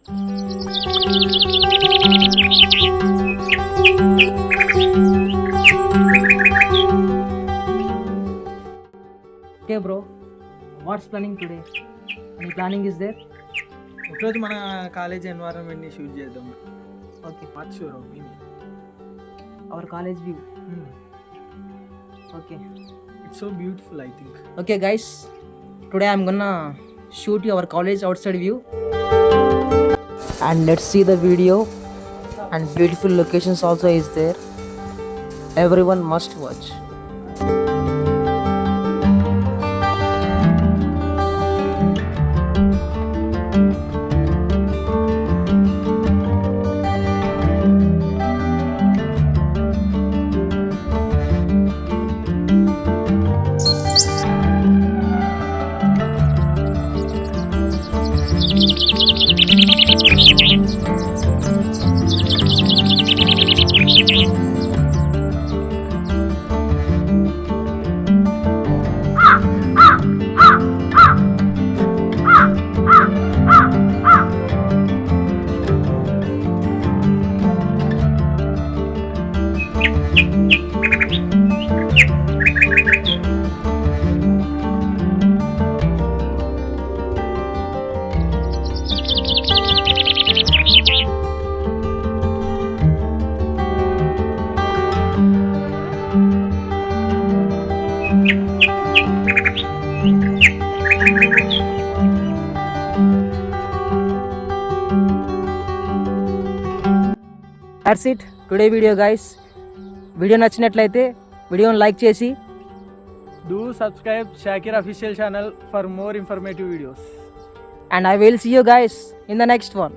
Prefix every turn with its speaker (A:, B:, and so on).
A: Okay, bro. What's planning today? Any planning is there?
B: ఒకరోజు మన college ఎన్వైరన్మెంట్ని shoot చేద్దాం.
A: Okay.
B: What's your opinion?
A: Our college view. Okay.
B: It's so beautiful I think.
A: Okay, guys. Today I'm gonna shoot our college outside view. And let's see the video. And beautiful locations also is there. Everyone must watch. That's it. Today video, guys. Video నచ్చినట్లయితే వీడియోని like చేసి
B: do subscribe Shakir official channel for more informative videos.
A: and I will see you guys in the next one.